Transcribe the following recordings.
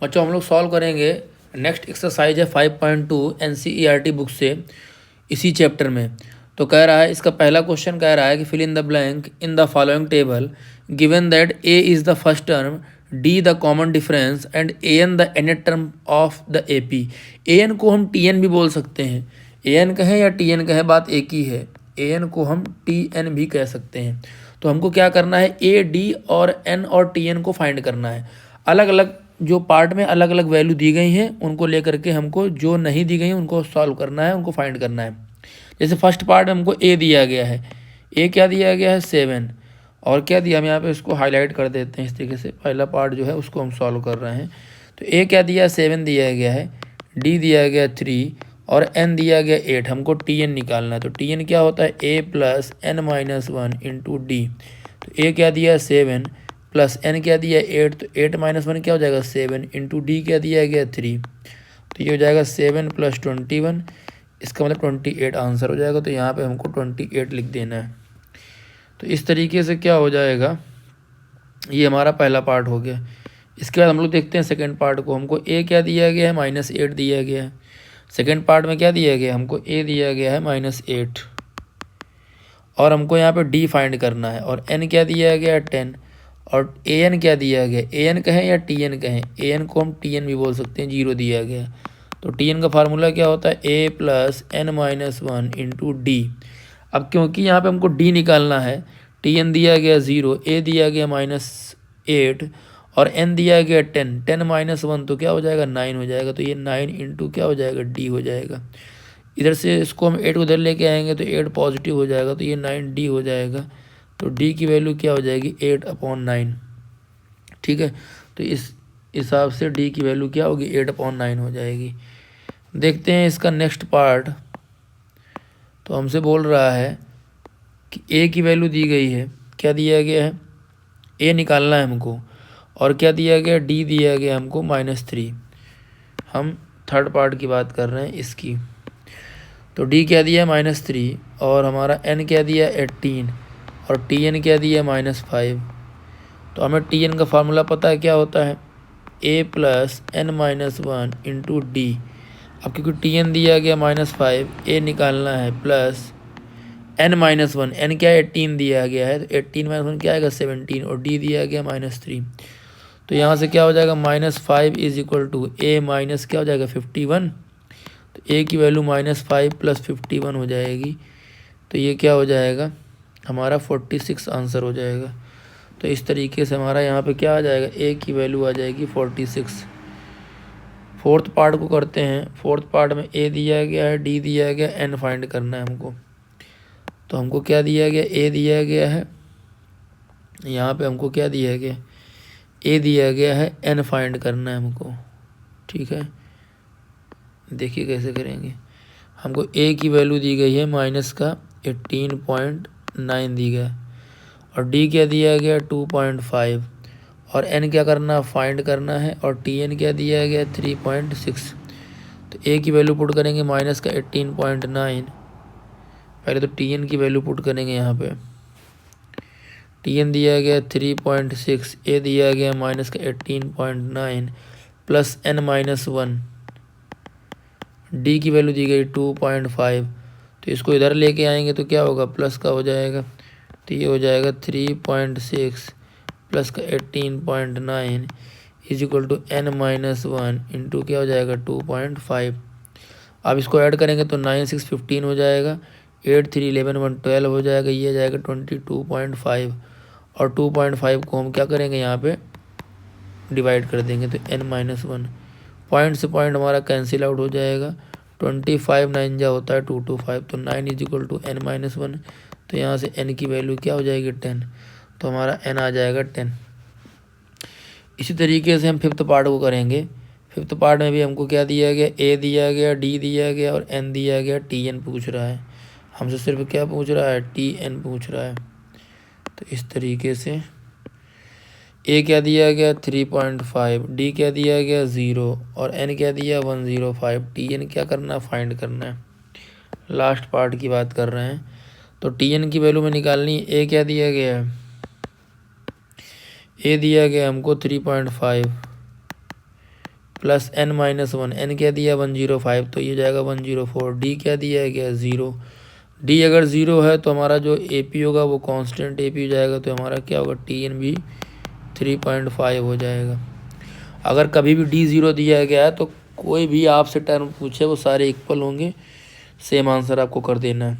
बच्चों हम लोग सॉल्व करेंगे नेक्स्ट एक्सरसाइज है 5.2 NCERT बुक से इसी चैप्टर में। तो कह रहा है, इसका पहला क्वेश्चन कह रहा है कि fill in the blank in the following table given that a is the first term, d the common difference and a n the nth term of the A P. A n को हम T N भी बोल सकते हैं, A N कहें या T N कहें बात एक ही है। ए एन को हम टी एन भी कह सकते हैं। तो हमको क्या करना है, ए डी और एन और टी एन को फाइंड करना है। अलग अलग जो पार्ट में अलग अलग वैल्यू दी गई हैं उनको लेकर के हमको जो नहीं दी गई हैं उनको सॉल्व करना है, उनको फाइंड करना है। जैसे फर्स्ट पार्ट में हमको ए दिया गया है, ए क्या दिया गया है 7, और क्या दिया, हम यहाँ पे इसको हाईलाइट कर देते हैं इस तरीके से। पहला पार्ट जो है उसको हम सॉल्व कर रहे हैं। तो ए क्या दिया 7 दिया गया है, डी दिया गया 3 और एन दिया गया 8। हमको टी एन निकालना है। तो टी एन क्या होता है a plus n minus 1 into d. तो ए क्या दिया 7 प्लस एन क्या दिया 8, तो 8 माइनस 1 क्या हो जाएगा 7 इंटू डी क्या दिया गया 3। तो ये हो जाएगा 7 प्लस 21, इसका मतलब 28 आंसर हो जाएगा। तो यहाँ पे हमको 28 लिख देना है। तो इस तरीके से क्या हो जाएगा, ये हमारा पहला पार्ट हो गया। इसके बाद हम लोग देखते हैं सेकेंड पार्ट को। हमको ए क्या दिया गया है -8 दिया गया है। सेकेंड पार्ट में क्या दिया गया है, हमको ए दिया गया है -8 और हमको यहाँ पे डी फाइंड करना है। और एन क्या दिया गया है 10 और ए एन क्या दिया गया, ए एन कहें या टी एन कहें, ए एन को हम टी एन भी बोल सकते हैं, 0 दिया गया। तो टी एन का फार्मूला क्या होता है a plus n minus 1 into d. अब क्योंकि यहाँ पे हमको डी निकालना है, टी एन दिया गया 0, ए दिया गया -8 और एन दिया गया 10, 10 माइनस 1 तो क्या हो जाएगा 9 हो जाएगा। तो ये 9 इंटू क्या हो जाएगा डी हो जाएगा। इधर से इसको हम 8 उधर लेके आएंगे तो 8 पॉजिटिव हो जाएगा, तो ये 9 डी हो जाएगा। तो डी की वैल्यू क्या हो जाएगी 8/9। ठीक है, तो इस हिसाब से डी की वैल्यू क्या होगी 8/9 हो जाएगी। देखते हैं इसका नेक्स्ट पार्ट। तो हमसे बोल रहा है कि ए की वैल्यू दी गई है, क्या दिया गया है ए निकालना है हमको, और क्या दिया गया डी दिया गया हमको -3। हम थर्ड पार्ट की बात कर रहे हैं इसकी। तो डी क्या दिया है -3 और हमारा एन क्या दिया 18 और टी एन क्या दिया -5। तो हमें टी एन का फार्मूला पता है क्या होता है a plus n minus 1 into d. अब क्योंकि टी एन दिया गया -5, ए निकालना है प्लस एन माइनस 1, एन क्या 18 दिया गया है, तो 18 माइनस 1 क्या आएगा 17 और डी दिया गया -3। तो यहाँ से क्या हो जाएगा -5 is equal to a minus क्या हो जाएगा 51। तो ए की वैल्यू -5 प्लस 51 हो जाएगी। तो ये क्या हो जाएगा हमारा 46 आंसर हो जाएगा। तो इस तरीके से हमारा यहाँ पे क्या आ जाएगा ए की वैल्यू आ जाएगी 46। फोर्थ पार्ट को करते हैं। फोर्थ पार्ट में ए दिया गया है, डी दिया गया, एन फाइंड करना है हमको। तो हमको क्या दिया गया ए दिया गया है, यहाँ पे हमको क्या दिया गया ए दिया गया है, एन फाइंड करना है हमको। ठीक है, देखिए कैसे करेंगे। हमको ए की वैल्यू दी गई है माइनस का 18.9 दी गया और डी क्या दिया गया 2.5 और एन क्या करना फाइंड करना है और टी एन क्या दिया गया 3.6। तो ए की वैल्यू पुट करेंगे माइनस का 18.9। पहले तो टी एन की वैल्यू पुट करेंगे यहाँ पे। टी एन दिया गया 3.6, ए दिया गया माइनस का 18.9 प्लस एन माइनस 1, डी की वैल्यू दी गई 2.5। तो इसको इधर लेके आएंगे तो क्या होगा प्लस का हो जाएगा। तो ये हो जाएगा 3.6 प्लस का 18.9 is equal to n minus 1 into क्या हो जाएगा 2.5। अब इसको ऐड करेंगे तो 9 6 15 हो जाएगा, 8 3 11 1 12 हो जाएगा, ये जाएगा 22.5 और 2.5 को हम क्या करेंगे यहाँ पे डिवाइड कर देंगे। तो n माइनस 1 पॉइंट से पॉइंट हमारा कैंसिल आउट हो जाएगा। 25 9 जा होता है 225, तो 9 is equal to n minus 1। तो यहाँ से n की वैल्यू क्या हो जाएगी 10, तो हमारा n आ जाएगा 10। इसी तरीके से हम फिफ्थ पार्ट को करेंगे। फिफ्थ पार्ट में भी हमको क्या दिया गया ए दिया गया, डी दिया गया और n दिया गया, टी एन पूछ रहा है हमसे, सिर्फ क्या पूछ रहा है टी एन पूछ रहा है। तो इस तरीके से ए क्या दिया गया 3.5, डी क्या दिया गया 0 और एन क्या दिया 105। टी एन क्या करना फाइंड करना है। लास्ट पार्ट की बात कर रहे हैं। तो टी एन की वैल्यू में निकालनी। ए क्या दिया गया है, ए दिया गया हमको 3.5, plus n minus one, n क्या दिया 105, तो ये जाएगा 104। डी क्या दिया है क्या 0, डी अगर 0 है तो हमारा जो ए पी होगा वो कांस्टेंट ए पी हो जाएगा, तो हमारा क्या होगा टी एन भी 3.5 हो जाएगा। अगर कभी भी डी 0 दिया गया है तो कोई भी आपसे टर्म पूछे वो सारे इक्वल होंगे, सेम आंसर आपको कर देना है।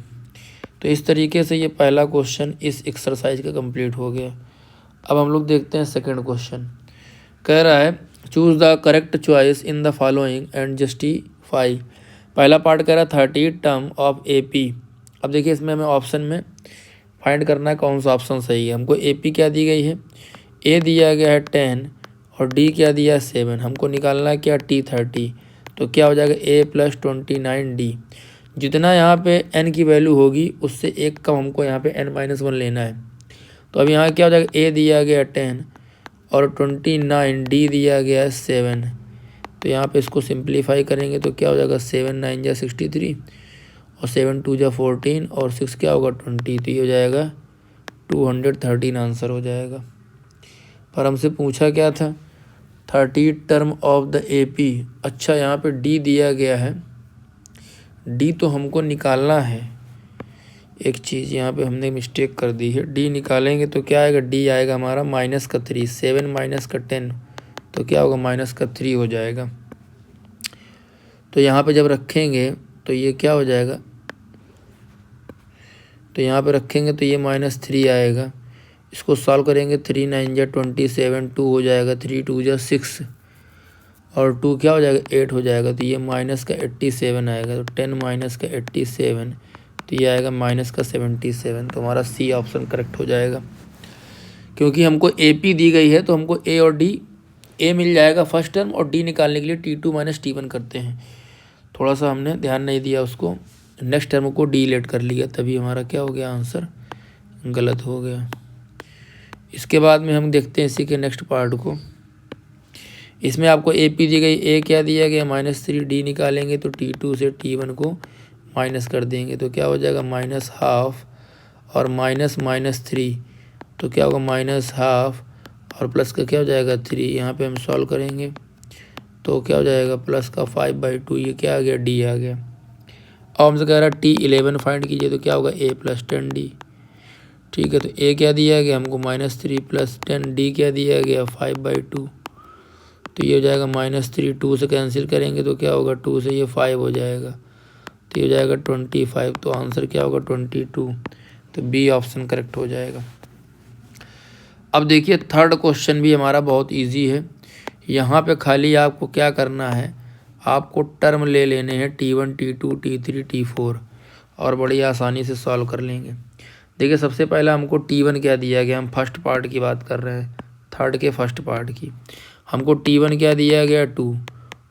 तो इस तरीके से ये पहला क्वेश्चन इस एक्सरसाइज का कंप्लीट हो गया। अब हम लोग देखते हैं सेकंड क्वेश्चन। कह रहा है choose the correct choice in the following and justify. पहला पार्ट कह रहा है 30 टर्म ऑफ ए पी। अब देखिए इसमें हमें ऑप्शन में फाइंड करना है कौन सा ऑप्शन सही है। हमको ए पी क्या दी गई है, ए दिया गया है 10 और डी क्या दिया है 7। हमको निकालना है क्या टी 30, तो क्या हो जाएगा ए प्लस 29 डी। जितना यहाँ पे n की वैल्यू होगी उससे एक कम हमको यहाँ पे n-1 लेना है। तो अब यहाँ क्या हो जाएगा, a दिया गया 10 और 29, d दिया गया है 7। तो यहाँ पे इसको सिंप्लीफाई करेंगे तो क्या हो जाएगा 7 9 जा 63 और 7 2 जा 14 और 6 क्या होगा 20, तो ये हो जाएगा 213 आंसर हो जाएगा। पर हमसे पूछा क्या था 30 term of the A P. अच्छा यहाँ पे d दिया गया है, डी तो हमको निकालना है। एक चीज़ यहाँ पे हमने मिस्टेक कर दी है, डी निकालेंगे तो क्या आएगा, डी आएगा हमारा -3। 7 माइनस का 10 तो क्या होगा -3 हो जाएगा। तो यहाँ पे जब रखेंगे तो ये क्या हो जाएगा, तो यहाँ पे रखेंगे तो ये -3 आएगा। इसको सॉल्व करेंगे 3 9 जा 27, 2 हो जाएगा, 3 2 जा 6 और 2 क्या हो जाएगा 8 हो जाएगा। तो ये -87 आएगा। तो 10 माइनस का 87 तो ये आएगा -77। तो हमारा सी ऑप्शन करेक्ट हो जाएगा। क्योंकि हमको ए पी दी गई है तो हमको ए और डी, ए मिल जाएगा फर्स्ट टर्म और डी निकालने के लिए T2 - T1 करते हैं। थोड़ा सा हमने ध्यान नहीं दिया उसको, नेक्स्ट टर्म को डी लेट कर लिया, तभी हमारा क्या हो गया आंसर गलत हो गया। इसके बाद में हम देखते हैं इसी के नेक्स्ट पार्ट को। इसमें आपको ए पी दी गई, ए क्या दिया गया -3, डी निकालेंगे तो T2 से T1 को माइनस कर देंगे तो क्या हो जाएगा -12 और -3 तो क्या होगा -12 और प्लस का क्या हो जाएगा 3। यहाँ पे हम सॉल्व करेंगे तो क्या हो जाएगा प्लस का 5/2, ये क्या आ गया डी आ गया। अब हमसे कह रहा है T11 फाइंड कीजिए तो क्या होगा a + 10d। ठीक है, तो a क्या दिया गया हमको -3 + 10, d क्या दिया गया 5/2 तो ये हो जाएगा -3। 2 से कैंसिल करेंगे तो क्या होगा 2 से ये 5 हो जाएगा तो ये हो जाएगा 25। तो आंसर क्या होगा 22। तो बी ऑप्शन करेक्ट हो जाएगा। अब देखिए थर्ड क्वेश्चन भी हमारा बहुत इजी है। यहाँ पे खाली आपको क्या करना है, आपको टर्म ले लेने हैं T1 T2 T3 T4 और बड़ी आसानी से सॉल्व कर लेंगे। देखिए सबसे पहला हमको T1 क्या दिया गया, हम फर्स्ट पार्ट की बात कर रहे हैं, थर्ड के फर्स्ट पार्ट की। हमको T1 क्या दिया गया 2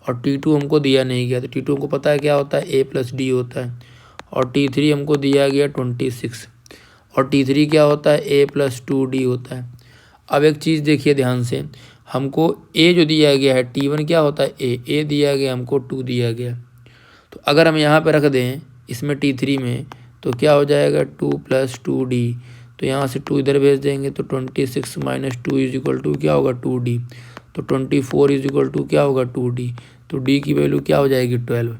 और T2 हमको दिया नहीं गया। तो T2 हमको पता है क्या होता है a + d होता है और T3 हमको दिया गया 26 और T3 क्या होता है a + 2d होता है। अब एक चीज़ देखिए ध्यान से, हमको a जो दिया गया है T1 क्या होता है a दिया गया, हमको 2 दिया गया। तो अगर हम यहाँ पे रख दें इसमें T3 में तो क्या हो जाएगा 2 + 2d। तो यहाँ से 2 इधर भेज देंगे तो 26 - 2 = क्या होगा 2d। तो 24 = क्या होगा 2d। तो d की वैल्यू क्या हो जाएगी 12।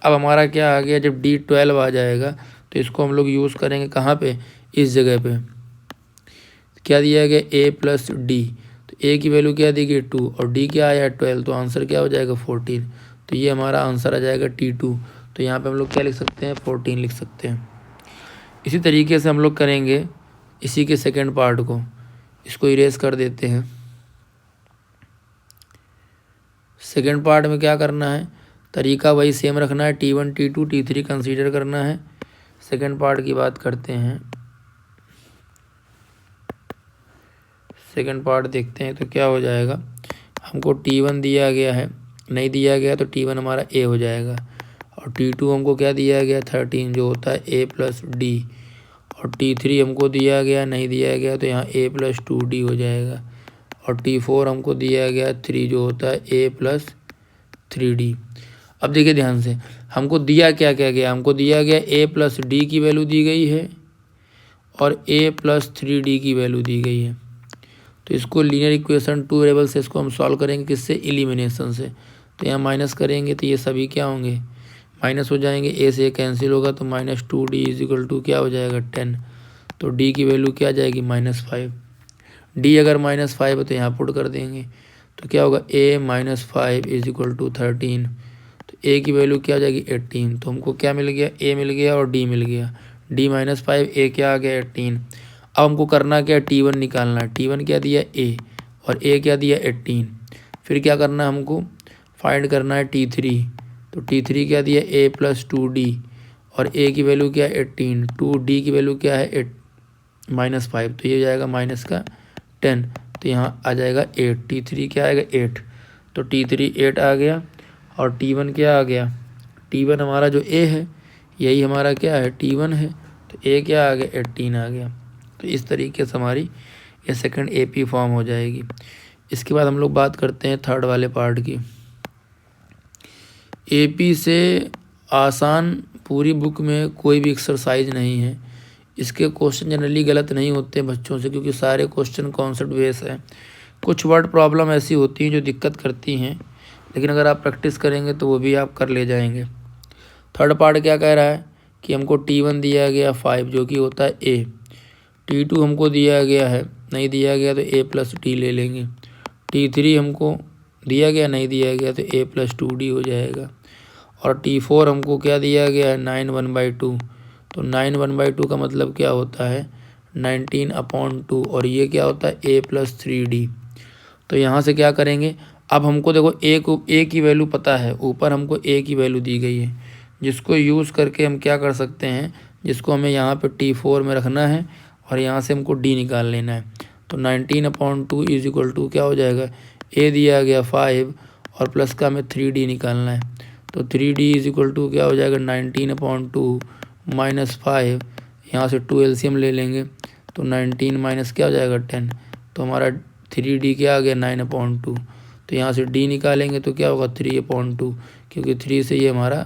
अब हमारा क्या आ गया, जब d 12 आ जाएगा तो इसको हम लोग यूज़ करेंगे कहाँ पे, इस जगह पे। क्या दिया गया a + d, तो a की वैल्यू क्या दी गई 2 और d क्या आया 12, तो आंसर क्या हो जाएगा 14। तो ये हमारा आंसर आ जाएगा T2। तो यहाँ पे हम लोग क्या लिख सकते हैं 14 लिख सकते हैं। इसी तरीके से हम लोग करेंगे इसी के सेकंड पार्ट को, इसको इरेज कर देते हैं। सेकंड पार्ट में क्या करना है, तरीका वही सेम रखना है, T1 T2 T3 कंसीडर करना है। सेकंड पार्ट की बात करते हैं, सेकंड पार्ट देखते हैं तो क्या हो जाएगा। हमको T1 दिया गया है, नहीं दिया गया तो T1 हमारा a हो जाएगा और T2 हमको क्या दिया गया 13 जो होता है a + d और T3 हमको दिया गया, नहीं दिया गया तो यहाँ a + 2d हो जाएगा और T4 हमको दिया गया 3 जो होता है a + 3d। अब देखिए ध्यान से, हमको दिया क्या क्या गया, हमको दिया गया a + d की वैल्यू दी गई है और a + 3d की वैल्यू दी गई है। तो इसको लीनियर इक्वेशन 2 वेरिएबल से इसको हम सॉल्व करेंगे किससे, एलिमिनेशन से। तो यहाँ माइनस करेंगे तो ये सभी क्या होंगे, माइनस हो जाएंगे। ए से कैंसिल होगा तो -2d इज इक्वल टू क्या हो जाएगा 10। तो डी की वैल्यू क्या आ जाएगी -5। डी अगर -5 है तो यहाँ पुट कर देंगे तो क्या होगा a -5 इज इक्वल टू 13। तो a की वैल्यू क्या आ जाएगी 18। तो हमको क्या मिल गया, a मिल गया और d मिल गया। d -5 a क्या आ गया 18। अब हमको करना क्या, t1 निकालना है। t1 क्या दिया a और a क्या दिया 18। फिर क्या करना है हमको, फाइंड करना है t3। तो t3 क्या दिया a + 2d और a की वैल्यू क्या है 18, 2d की वैल्यू क्या है -5। तो ये जाएगा -10। तो यहाँ आ जाएगा 8। t3 क्या आएगा 8। तो t3 8 आ गया और t1 क्या आ गया, t1 हमारा जो a है यही हमारा क्या है t1 है। तो a क्या आ गया 18 आ गया। तो इस तरीके से हमारी ये सेकंड AP फॉर्म हो जाएगी। इसके बाद हम लोग बात करते हैं थर्ड वाले पार्ट की। AP से आसान पूरी बुक में कोई भी एक्सरसाइज नहीं है। इसके क्वेश्चन जनरली गलत नहीं होते बच्चों से, क्योंकि सारे क्वेश्चन कॉन्सेप्ट बेस है। कुछ वर्ड प्रॉब्लम ऐसी होती हैं जो दिक्कत करती हैं, लेकिन अगर आप प्रैक्टिस करेंगे तो वो भी आप कर ले जाएंगे। थर्ड पार्ट क्या कह रहा है कि हमको t1 दिया गया 5 जो कि होता है a, t2 हमको दिया गया है, नहीं दिया गया तो a + d ले लेंगे, t3 हमको दिया गया नहीं दिया गया तो a + 2d हो जाएगा, और t4 हमको क्या दिया गया है 9 1/2। तो 9 1/2 का मतलब क्या होता है 19/2, और ये क्या होता है a + 3d। तो यहाँ से क्या करेंगे, अब हमको देखो a की वैल्यू पता है, ऊपर हमको a की वैल्यू दी गई है, जिसको यूज़ करके हम क्या कर सकते हैं, जिसको हमें यहाँ पे t4 में रखना है और यहाँ से हमको d निकाल लेना है। तो 19/2 इज इक्वल टू क्या हो जाएगा, a दिया गया 5 और प्लस का हमें 3d निकालना है। तो 3d इज इक्वल टू क्या हो जाएगा 19/2 -5, यहाँ से 2 LCM ले लेंगे तो 19 माइनस क्या हो जाएगा 10। तो हमारा 3d क्या आ गया 9/2। तो यहाँ से d निकालेंगे तो क्या होगा 3/2, क्योंकि 3 से ये हमारा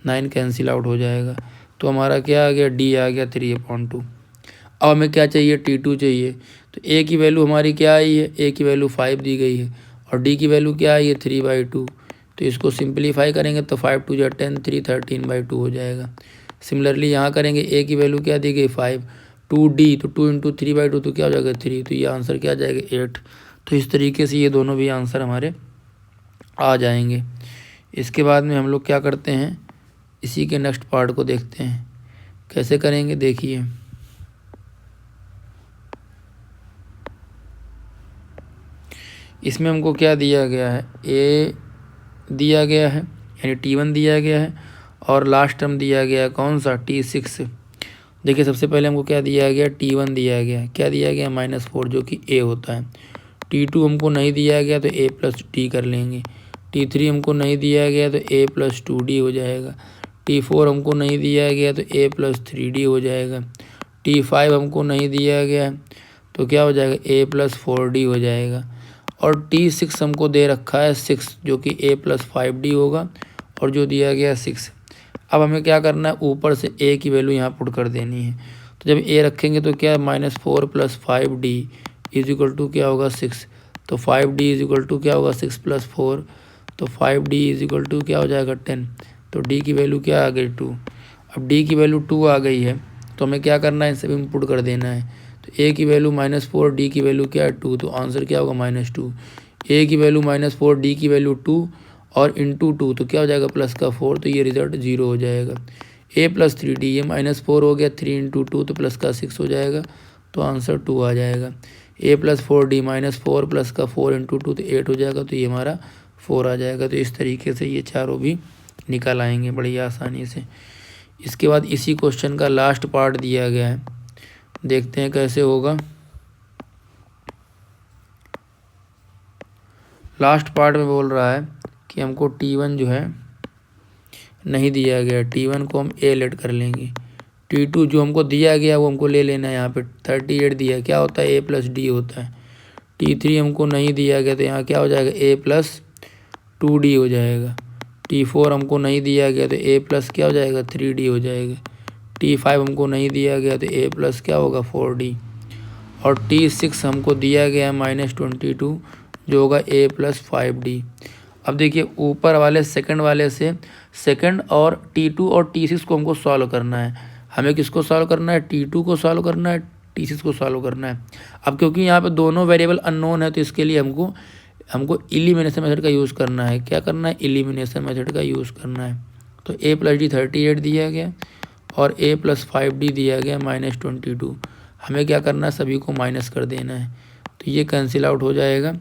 9 कैंसिल आउट हो जाएगा। तो हमारा क्या आ गया d आ गया 3/2। अब हमें क्या चाहिए t2 चाहिए। तो a की वैल्यू हमारी क्या आई है, a की वैल्यू 5 दी गई है और d की वैल्यू क्या आई है 3/2। तो इसको सिंप्लीफाई करेंगे तो 5 2 जा 10, 3 13/2 हो जाएगा। सिमिलरली यहाँ करेंगे a की वैल्यू क्या दी गई 5, 2d तो 2 × 3/2 तो क्या हो जाएगा 3। तो ये आंसर क्या आ जाएगा 8। तो इस तरीके से ये दोनों भी आंसर हमारे आ जाएंगे। इसके बाद में हम लोग क्या करते हैं, इसी के नेक्स्ट पार्ट को देखते हैं कैसे करेंगे। देखिए इसमें हमको क्या दिया गया है, a दिया गया है यानी t1 दिया गया है और लास्ट टर्म दिया गया है कौन सा t6। देखिए सबसे पहले हमको क्या दिया गया t1 दिया गया है, क्या दिया गया -4 जो कि a होता है। t2 हमको नहीं दिया गया तो a + d कर लेंगे। t3 हमको नहीं दिया गया तो a + 2d हो जाएगा। t4 हमको नहीं दिया गया तो a + 3d हो जाएगा। t5 हमको नहीं दिया गया तो क्या हो जाएगा a + 4d हो जाएगा। और t6 हमको दे रखा है 6 जो कि a + 5d होगा, और जो दिया गया 6। अब हमें क्या करना है, ऊपर से a की वैल्यू यहाँ पुट कर देनी है। तो जब a रखेंगे तो क्या -4 + 5d इज इक्वल टू क्या होगा 6। तो 5d इज इक्वल टू क्या होगा 6 + 4, तो 5d इज इक्वल टू क्या हो जाएगा 10। तो d की वैल्यू क्या आ गई 2। अब d की वैल्यू 2 आ गई है तो हमें क्या करना है, इसे भी पुट कर देना है। तो a की वैल्यू -4, d की वैल्यू क्या है 2, तो आंसर क्या होगा -2। a की वैल्यू -4, d की वैल्यू 2 और इंटू 2 तो क्या हो जाएगा प्लस का 4, तो ये रिजल्ट 0 हो जाएगा। a + 3d ये -4 हो गया, 3 × 2 तो प्लस का 6 हो जाएगा, तो आंसर 2 आ जाएगा। a + 4d -4 प्लस का 4 × 2 तो 8 हो जाएगा, तो ये हमारा 4 आ जाएगा। तो इस तरीके से ये चारों भी निकल आएंगे बड़ी आसानी से। इसके बाद इसी क्वेश्चन का लास्ट पार्ट दिया गया है, देखते हैं कैसे होगा। लास्ट पार्ट में बोल रहा है कि हमको t1 जो है नहीं दिया गया, t1 को हम a लेट कर लेंगे। t2 जो हमको दिया गया वो हमको ले लेना है, यहाँ पे 38 दिया क्या होता है a + d होता है। t3 हमको नहीं दिया गया तो यहाँ क्या हो जाएगा a + 2d हो जाएगा। t4 हमको नहीं दिया गया तो a + क्या हो जाएगा 3d हो जाएगा। t5 हमको नहीं दिया गया तो a + क्या होगा 4d, और t6 हमको दिया गया है -22 जो होगा a + 5d। अब देखिए ऊपर वाले सेकंड वाले से सेकंड और T2 और T6 को हमको सॉल्व करना है। हमें किसको सॉल्व करना है? T2 को सॉल्व करना है, T6 को सॉल्व करना है। अब क्योंकि यहाँ पे दोनों वेरिएबल अननोन है तो इसके लिए हमको एलिमिनेशन मेथड का यूज़ करना है। क्या करना है? एलिमिनेशन मेथड का यूज़ करना है। तो a + d 38 दिया गया और a + 5d दिया गया -22। हमें क्या करना है? सभी को माइनस कर देना है। तो ये कैंसिल आउट हो जाएगा,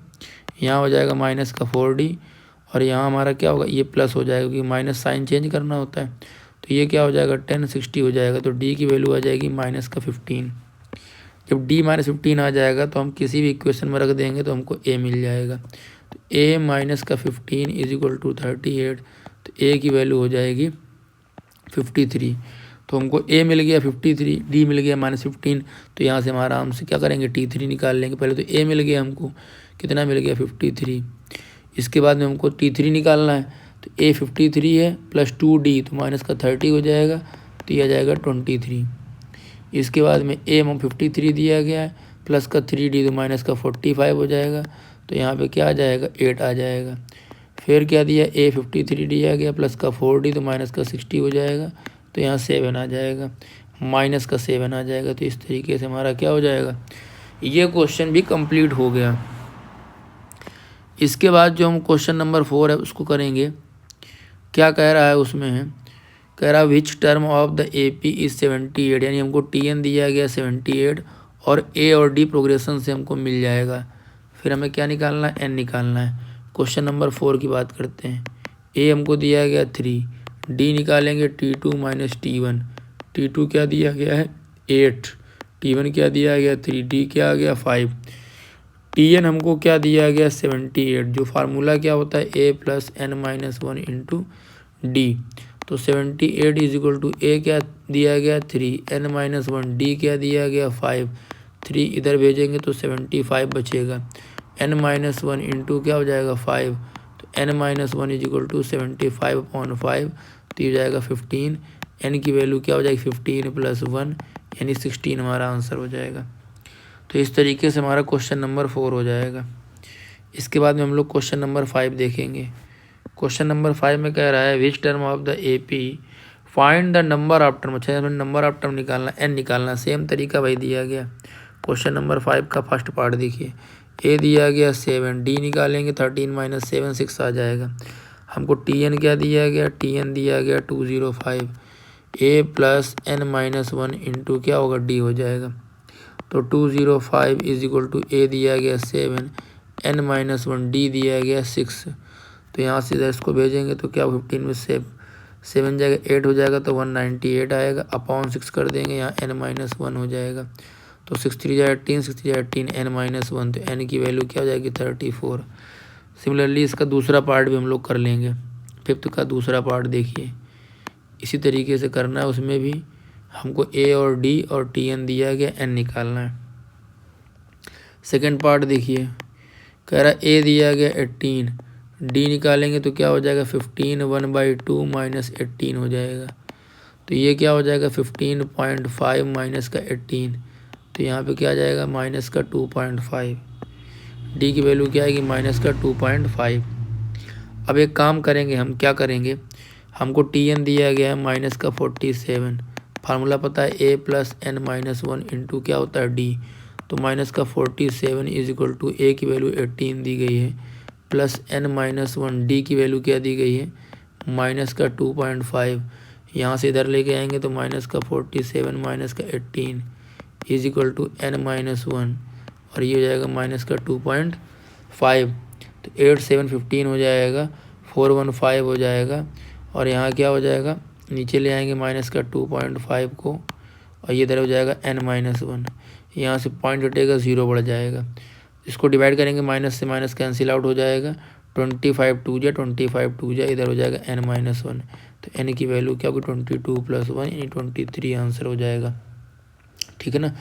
यहाँ हो जाएगा -4d और यहाँ हमारा क्या होगा? ये प्लस हो जाएगा क्योंकि माइनस साइन चेंज करना होता है। तो ये क्या हो जाएगा? 1060 हो जाएगा। तो d की वैल्यू आ जाएगी -15। जब d -15 आ जाएगा तो हम किसी भी इक्वेशन में रख देंगे तो हमको a मिल जाएगा। तो a -15 = 38। तो a की वैल्यू हो जाएगी 53। तो हमको a मिल गया 53, d मिल गया -15। तो यहाँ से हम आराम से क्या करेंगे? T3 निकाल लेंगे। पहले तो a मिल गया हमको, कितना मिल गया? 53। इसके बाद में हमको T3 निकालना है। तो a 53 है प्लस 2d तो -30 हो जाएगा। तो यह आ जाएगा 23। इसके बाद में a 53 दिया गया है प्लस का 3d तो -45 हो जाएगा। तो यहाँ पे क्या आ जाएगा? 8 आ जाएगा। फिर क्या दिया? a 53 दिया गया प्लस का 4d तो -60 हो जाएगा। तो यहाँ 7 आ जाएगा, -7 आ जाएगा। तो इस तरीके से हमारा क्या हो जाएगा? ये क्वेश्चन भी कंप्लीट हो गया। इसके बाद जो हम क्वेश्चन नंबर 4 है उसको करेंगे। क्या कह रहा है उसमें है? कह रहा which term of the AP is 78, यानी हमको TN दिया गया 78 और A और D प्रोग्रेशन से हमको मिल जाएगा। फिर हमें क्या निकालना है? N निकालना है। क्वेश्चन नंबर 4 की बात करते हैं। A हमको दिया गया 3, D निकालेंगे T2 - T1। T2 क्या दिया गया है? 8, T1 क्या दिया गया? 3, D क्या आ गया? 5। TN हमको क्या दिया गया? 78। जो फार्मूला क्या होता है? A + n - 1 × D। तो 78 = A क्या दिया गया? 3, n - 1, D क्या दिया गया? 5। 3 इधर भेजेंगे तो 75 बचेगा। n - 1 × क्या हो जाएगा? 5। तो n - 1 = 75/5। तो ये हो जाएगा 15। n की वैल्यू क्या हो जाएगी? 15 + 1 यानी 16 हमारा आंसर हो जाएगा। तो इस तरीके से हमारा क्वेश्चन नंबर 4 हो जाएगा। इसके बाद में हम लोग क्वेश्चन नंबर 5 देखेंगे। क्वेश्चन नंबर 5 में कह रहा है which term of the AP find the number of term. अच्छा, नंबर ऑफ टर्म निकालना, n निकालना। सेम तरीका भाई दिया गया। क्वेश्चन नंबर 5 का फर्स्ट पार्ट देखिए। A दिया गया 7, D निकालेंगे 13 - 7 6 आ जाएगा। हमको TN क्या दिया गया? TN दिया गया 205। A + n - 1 × क्या होगा? D हो जाएगा। तो 205 = A दिया गया 7, n - 1 D दिया गया 6। तो यहाँ से इधर इसको भेजेंगे तो क्या 15 में 7 जाएगा, 8 हो जाएगा तो 198 आएगा। अपॉन 6 कर देंगे, यहाँ n - 1 हो जाएगा। तो 6 3 = 18, 6 3 = 18, n - 1 तो n की वैल्यू क्या हो जाएगी? 34। सिमिलरली इसका दूसरा पार्ट भी हम लोग कर लेंगे। 5th का दूसरा पार्ट देखिए, इसी तरीके से करना है। उसमें भी हमको A और D और TN दिया गया, n निकालना है। सेकेंड पार्ट देखिए, कह रहा A दिया गया 18, D निकालेंगे तो क्या हो जाएगा? 15 1/2 - 18 हो जाएगा। तो ये क्या हो जाएगा? 15.5 - का 18। तो यहाँ पे क्या आ जाएगा? -2.5। D की वैल्यू क्या आएगी? -2.5। अब एक काम करेंगे हम, क्या करेंगे? हमको TN दिया गया है -47। फार्मूला पता है A + n - 1 × क्या होता है? D। तो -47 = A की वैल्यू 18 दी गई है प्लस n - 1 D की वैल्यू क्या दी गई है? -2.5। यहाँ से इधर लेके आएंगे तो -47 - का 18 = n - 1 और ये हो जाएगा -2.5। तो 8 7 15 हो जाएगा, 415 हो जाएगा। और यहाँ क्या हो जाएगा? नीचे ले आएंगे -2.5 को और ये इधर हो जाएगा n - 1। यहाँ से पॉइंट हटेगा, 0 बढ़ जाएगा। इसको डिवाइड करेंगे, माइनस से माइनस कैंसिल आउट हो जाएगा। 25 2 जा 25 2 जा, इधर हो जाएगा n - 1। तो n की वैल्यू क्या होगी? 22 + 1 यानी 23 आंसर हो जाएगा। ठीक है ना?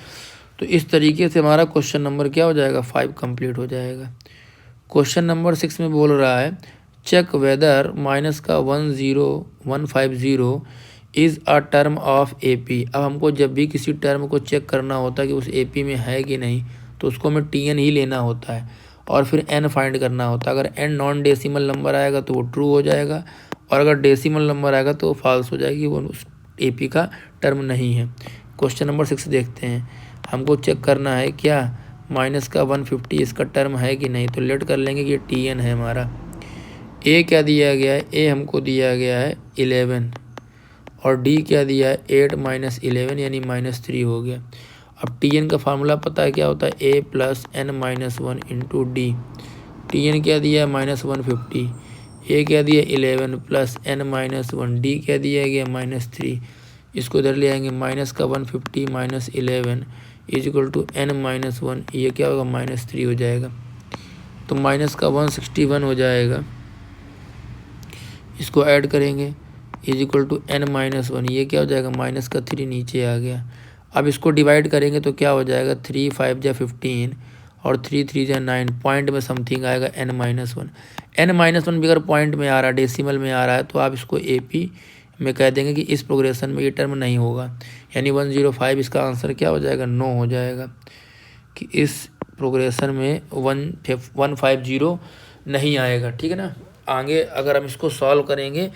तो इस तरीके से हमारा क्वेश्चन नंबर क्या हो जाएगा? 5 कंप्लीट हो जाएगा। क्वेश्चन नंबर 6 में बोल रहा है check whether -10 is a term of AP। अब हमको जब भी किसी टर्म को चेक करना होता है कि उस AP में है कि नहीं, तो उसको हमें TN ही लेना होता है। और फिर n फाइंड करना होता है। अगर n नॉन डेसिमल नंबर आएगा तो वो ट्रू हो जाएगा, और अगर डेसिमल नंबर आएगा तो फॉल्स हो जाएगी, वो उस AP का टर्म नहीं है। क्वेश्चन नंबर 6 देखते हैं। हमको चेक करना है क्या माइनस का 150 इसका टर्म है कि नहीं। तो लेट कर लेंगे कि ये TN है हमारा। A क्या दिया गया है, A हमको दिया गया है 11, और D क्या दिया है 8 माइनस 11 यानी -3 हो गया। अब TN का फार्मूला पता है क्या होता है, A plus n minus 1 into D. TN क्या दिया है -150, A क्या दिया 11 प्लस n माइनस 1, D क्या दिया गया -3। इसको इधर ले आएंगे, माइनस का 150 minus 11 is equal to n minus 1, ये क्या होगा -3 हो जाएगा, तो माइनस का 161 हो जाएगा। इसको ऐड करेंगे is equal to n minus 1, ये क्या हो जाएगा माइनस का 3 नीचे आ गया। अब इसको डिवाइड करेंगे तो क्या हो जाएगा 3 5 जा 15 और 3 3 जा 9, पॉइंट में समथिंग आएगा n माइनस 1। n माइनस 1 भी अगर पॉइंट में आ रहा है, डेसिमल में आ रहा है, तो आप इसको AP में कह देंगे कि इस प्रोग्रेशन में ये टर्म नहीं होगा, यानी 105 इसका आंसर क्या हो जाएगा 9 हो जाएगा, कि इस प्रोग्रेशन में 150 नहीं आएगा। ठीक है ना। आगे अगर हम इसको सॉल्व करेंगे,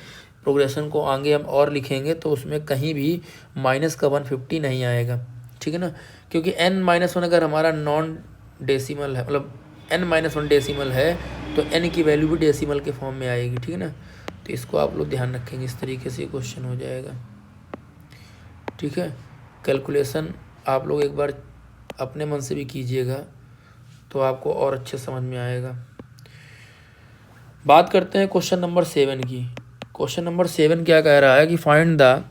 प्रोग्रेशन को आगे हम और लिखेंगे तो उसमें कहीं भी माइनस का 150 नहीं आएगा। ठीक है ना, क्योंकि n माइनस 1 अगर हमारा नॉन डेसिमल है, मतलब n माइनस 1 डेसिमल है, तो n की वैल्यू भी डेसिमल के फॉर्म में आएगी। ठीक है ना, तो इसको आप लोग ध्यान रखेंगे, इस तरीके से क्वेश्चन हो जाएगा। ठीक है, कैलकुलेशन आप लोग एक बार अपने मन से भी कीजिएगा तो आपको और अच्छे समझ में आएगा। बात करते हैं क्वेश्चन नंबर 7 की। क्वेश्चन नंबर 7 क्या कह रहा है कि find the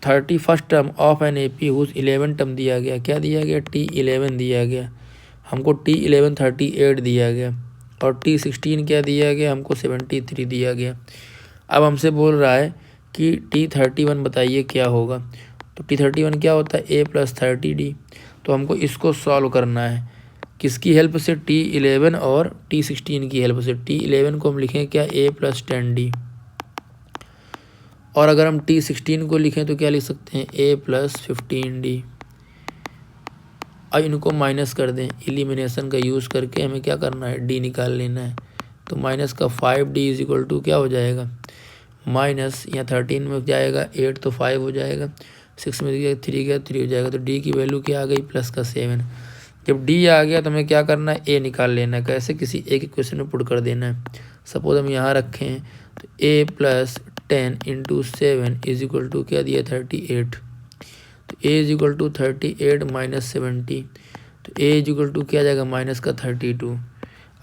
31st term of an AP whose 11 term दिया गया। क्या दिया गया, T11 दिया गया हमको, T11 38 दिया गया, और T16 क्या दिया गया हमको 73 दिया गया। अब हमसे बोल रहा है कि T31 बताइए क्या होगा। तो T31 क्या होता है A प्लस 30D। तो हमको इसको सॉल्व करना है, किसकी हेल्प से, T11 और T16 की हेल्प से। T11 को हम लिखें क्या A प्लस 10D, और अगर हम T16 को लिखें तो क्या लिख सकते हैं A प्लस 15D। अब इनको माइनस कर दें, एलिमिनेशन का यूज़ करके हमें क्या करना है D निकाल लेना है। तो माइनस का 5D इज इक्वल टू क्या हो जाएगा, माइनस यहाँ 13 में जाएगा 8 तो 5 हो जाएगा, 6 में गया 3 गया 3 हो जाएगा। तो D की वैल्यू क्या आ गई प्लस का 7। जब D आ गया तो हमें क्या करना है A निकाल लेना है। कैसे, किसी एक इक्वेशन में पुट कर देना है। सपोज हम यहाँ रखें तो A plus 10 into 7 is equal to क्या दिया 38। तो A is equal to 38 minus 70, तो A इज इक्वल टू क्या जाएगा माइनस का 32।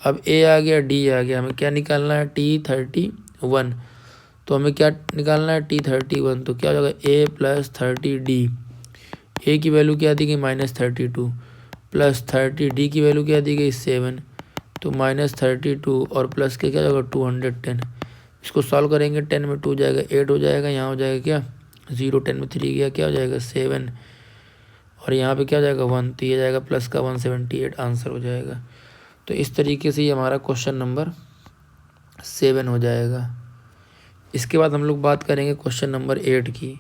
अब A आ गया D आ गया, हमें क्या निकालना है T31। तो हमें क्या निकालना है T31, तो क्या हो जाएगा A प्लस 30D। A की वैल्यू क्या दी गई -32 प्लस 30D की वैल्यू क्या दी गई 7, तो -32 और प्लस के क्या जाएगा 210। इसको सॉल्व करेंगे, 10 में 2 जाएगा 8 हो जाएगा, यहाँ हो जाएगा क्या 0, 10 में 3 गया क्या हो जाएगा 7, और यहाँ पे क्या हो जाएगा 1, तो ये जाएगा प्लस का 178 आंसर हो जाएगा। तो इस तरीके से ये हमारा क्वेश्चन नंबर 7 हो जाएगा। इसके बाद हम लोग बात करेंगे क्वेश्चन नंबर 8 की।